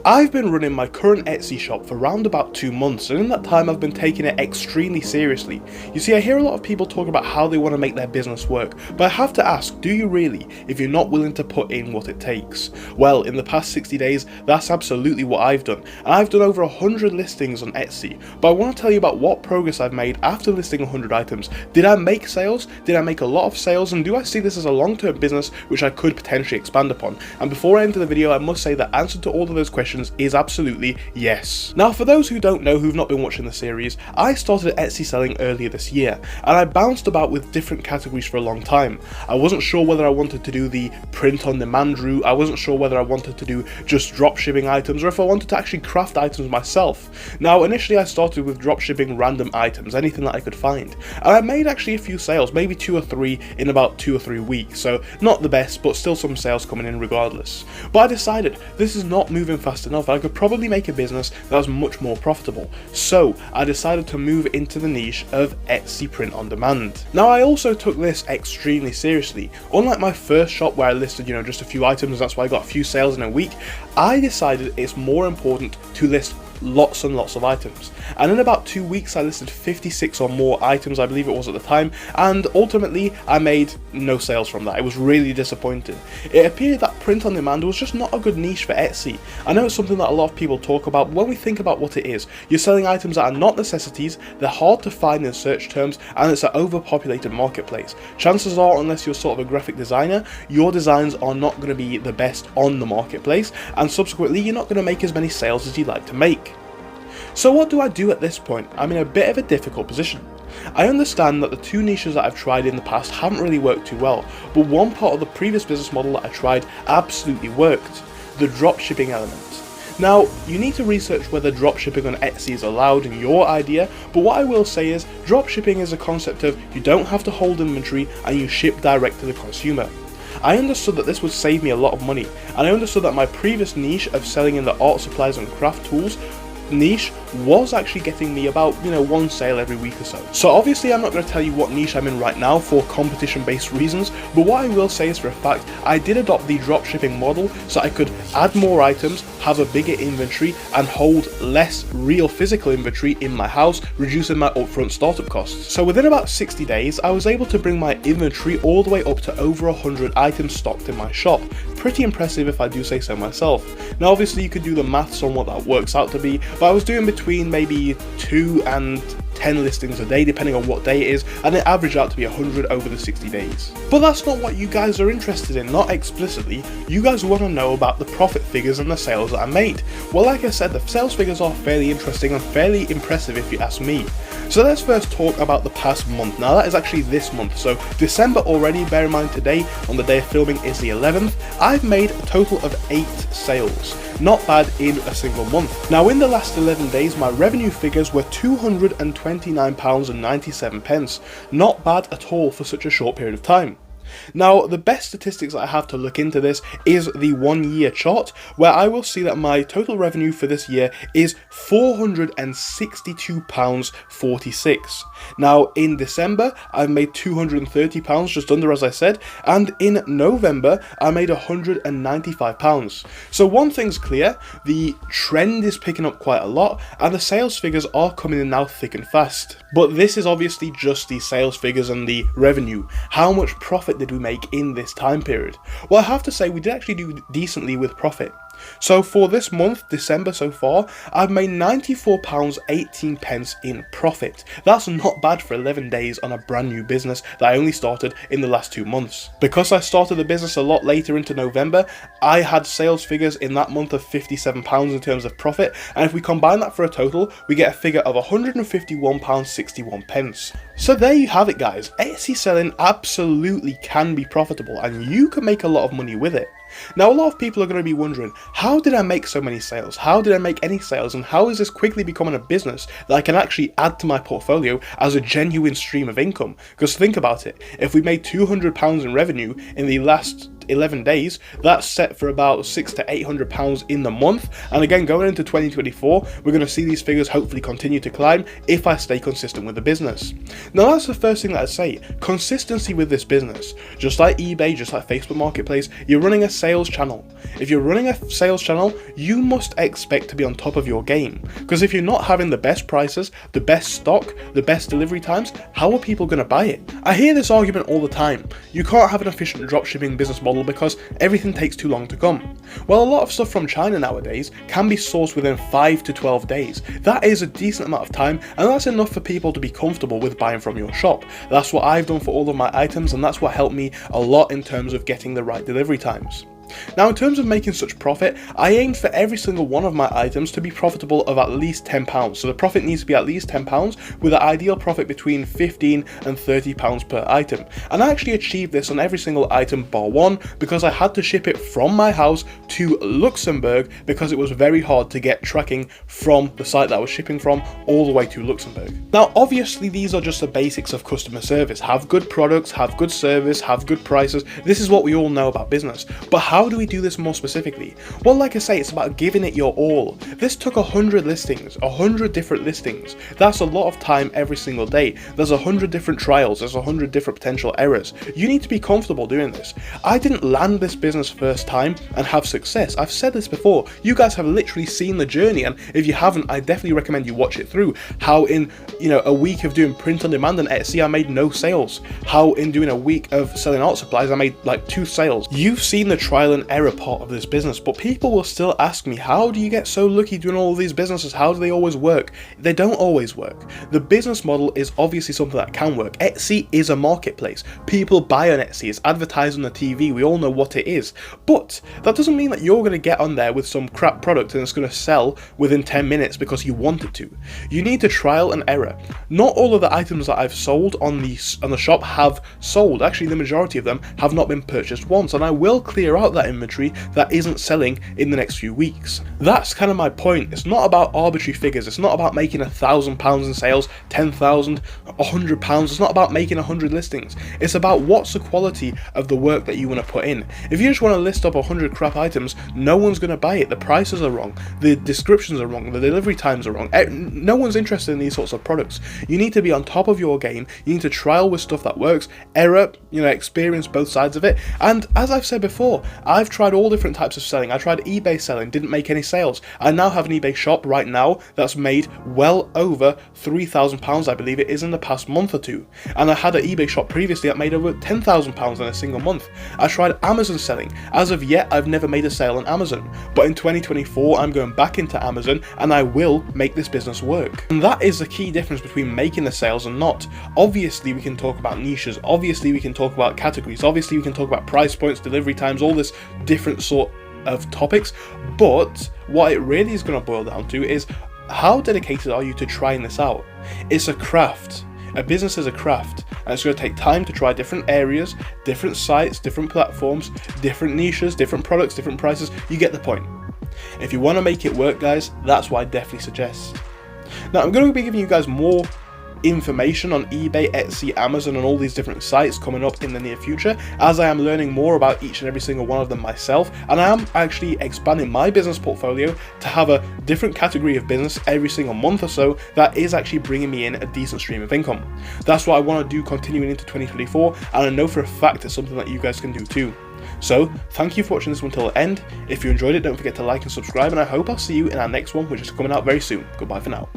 I've been running my current Etsy shop for around about 2 months, and in that time I've been taking it extremely seriously. You see, I hear a lot of people talk about how they want to make their business work, but I have to ask, do you really, if you're not willing to put in what it takes? Well, in the past 60 days, that's absolutely what I've done, and I've done over 100 listings on Etsy, but I want to tell you about what progress I've made after listing 100 items. Did I make sales? Did I make a lot of sales? And do I see this as a long-term business which I could potentially expand upon? And before I enter the video, I must say the answer to all of those questions is absolutely yes. Now, for those who don't know, who've not been watching the series, I started Etsy selling earlier this year, and I bounced about with different categories for a long time. I wasn't sure whether I wanted to do the print on demand route, I wasn't sure whether I wanted to do just drop shipping items, or if I wanted to actually craft items myself. Now, initially I started with drop shipping random items, anything that I could find, and I made actually a few sales, maybe 2 or 3 in about 2 or 3 weeks, so not the best, but still some sales coming in regardless. But I decided this is not moving fast enough. I could probably make a business that was much more profitable, so I decided to move into the niche of Etsy print on demand. Now, I also took this extremely seriously. Unlike my first shop where I listed just a few items, that's why I got a few sales in a week, I decided it's more important to list lots and lots of items, and in about 2 weeks I listed 56 or more items, I believe it was at the time, and ultimately I made no sales from that. It was really disappointing. It appeared that print on demand was just not a good niche for Etsy. I know it's something that a lot of people talk about, but when we think about what it is, you're selling items that are not necessities, they're hard to find in search terms, and it's an overpopulated marketplace. Chances are, unless you're sort of a graphic designer, your designs are not going to be the best on the marketplace, and subsequently you're not going to make as many sales as you'd like to make. So what do I do at this point? I'm in a bit of a difficult position. I understand that the 2 niches that I've tried in the past haven't really worked too well, but one part of the previous business model that I tried absolutely worked: the dropshipping element. Now, you need to research whether dropshipping on Etsy is allowed in your idea, but what I will say is dropshipping is a concept of you don't have to hold inventory and you ship direct to the consumer. I understood that this would save me a lot of money, and I understood that my previous niche of selling in the art supplies and craft tools niche was actually getting me about 1 sale every week or so. So obviously I'm not going to tell you what niche I'm in right now for competition based reasons, but what I will say is for a fact I did adopt the dropshipping model so I could add more items, have a bigger inventory, and hold less real physical inventory in my house, reducing my upfront startup costs. So within about 60 days I was able to bring my inventory all the way up to over 100 items stocked in my shop. Pretty impressive if I do say so myself. Now obviously you could do the maths on what that works out to be, but I was doing between maybe 2 and 10 listings a day depending on what day it is, and it averaged out to be 100 over the 60 days. But that's not what you guys are interested in, not explicitly. You guys want to know about the profit figures and the sales that I made. Well, like I said, the sales figures are fairly interesting and fairly impressive if you ask me. So let's first talk about the past month. Now that is actually this month, so December already. Bear in mind today, on the day of filming, is the 11th. I've made a total of 8 sales. Not bad in a single month. Now in the last 11 days my revenue figures were £229.97. Not bad at all for such a short period of time. Now, the best statistics that I have to look into this is the 1-year chart, where I will see that my total revenue for this year is £462.46. Now, in December, I made £230, just under as I said, and in November, I made £195. So one thing's clear, the trend is picking up quite a lot, and the sales figures are coming in now thick and fast. But this is obviously just the sales figures and the revenue. How much profit did we make in this time period? Well, I have to say we did actually do decently with profit. So for this month, December so far, I've made £94.18 in profit. That's not bad for 11 days on a brand new business that I only started in the last 2 months. Because I started the business a lot later into November, I had sales figures in that month of £57 in terms of profit, and if we combine that for a total, we get a figure of £151.61. So there you have it, guys. Etsy selling absolutely can be profitable, and you can make a lot of money with it. Now, a lot of people are going to be wondering, how did I make so many sales? How did I make any sales? And how is this quickly becoming a business that I can actually add to my portfolio as a genuine stream of income? Because think about it, if we made £200 in revenue in the last 11 days, that's set for about £600 to £800 in the month. And again, going into 2024, we're going to see these figures hopefully continue to climb if I stay consistent with the business. Now, that's the first thing that I'd say. Consistency with this business. Just like eBay, just like Facebook Marketplace, you're running a sales channel. If you're running a sales channel, you must expect to be on top of your game. Because if you're not having the best prices, the best stock, the best delivery times, how are people going to buy it? I hear this argument all the time. You can't have an efficient dropshipping business model because everything takes too long to come. Well, a lot of stuff from China nowadays can be sourced within 5 to 12 days. That is a decent amount of time, and that's enough for people to be comfortable with buying from your shop. That's what I've done for all of my items, and that's what helped me a lot in terms of getting the right delivery times. Now, in terms of making such profit, I aimed for every single one of my items to be profitable of at least £10. So the profit needs to be at least £10 with an ideal profit between £15 and £30 per item. And I actually achieved this on every single item bar one because I had to ship it from my house to Luxembourg because it was very hard to get tracking from the site that I was shipping from all the way to Luxembourg. Now, obviously these are just the basics of customer service. Have good products, have good service, have good prices. This is what we all know about business. But how do we do this more specifically? Well, like I say, it's about giving it your all. This took 100 listings, 100 different listings. That's a lot of time every single day. There's 100 different trials, there's 100 different potential errors. You need to be comfortable doing this. I didn't land this business first time and have success. I've said this before. You guys have literally seen the journey, and if you haven't, I definitely recommend you watch it through. How in, a week of doing print on demand and Etsy, I made no sales. How in doing a week of selling art supplies, I made like 2 sales. You've seen the trial and error part of this business, but people will still ask me, how do you get so lucky doing all of these businesses? How do they always work? They don't always work. The business model is obviously something that can work. Etsy is a marketplace. People buy on Etsy. It's advertised on the TV. We all know what it is. But that doesn't mean that you're going to get on there with some crap product and it's going to sell within 10 minutes because you want it to. You need to trial and error. Not all of the items that I've sold on the shop have sold. Actually, the majority of them have not been purchased once, and I will clear out that inventory that isn't selling in the next few weeks. That's kind of my point. It's not about arbitrary figures. It's not about making £1,000 in sales, 10,000, £100. It's not about making 100 listings. It's about what's the quality of the work that you want to put in. If you just want to list up 100 crap items, no one's going to buy it. The prices are wrong. The descriptions are wrong. The delivery times are wrong. No one's interested in these sorts of products. You need to be on top of your game. You need to trial with stuff that works, error, experience both sides of it. And as I've said before, I've tried all different types of selling. I tried eBay selling, didn't make any sales. I now have an eBay shop right now that's made well over £3,000, I believe it is, in the past month or two. And I had an eBay shop previously that made over £10,000 in a single month. I tried Amazon selling. As of yet, I've never made a sale on Amazon. But in 2024, I'm going back into Amazon and I will make this business work. And that is the key difference between making the sales and not. Obviously, we can talk about niches. Obviously, we can talk about categories. Obviously, we can talk about price points, delivery times, all this different sort of topics, but what it really is going to boil down to is how dedicated are you to trying this out? It's a craft. A business is a craft, and it's going to take time to try different areas, different sites, different platforms, different niches, different products, different prices. You get the point. If you want to make it work, guys, that's what I definitely suggest. Now, I'm going to be giving you guys more information on eBay, Etsy, Amazon, and all these different sites coming up in the near future, as I am learning more about each and every single one of them myself, and I am actually expanding my business portfolio to have a different category of business every single month or so that is actually bringing me in a decent stream of income. That's what I want to do continuing into 2024, and I know for a fact it's something that you guys can do too. So, thank you for watching this one till the end. If you enjoyed it, don't forget to like and subscribe, and I hope I'll see you in our next one, which is coming out very soon. Goodbye for now.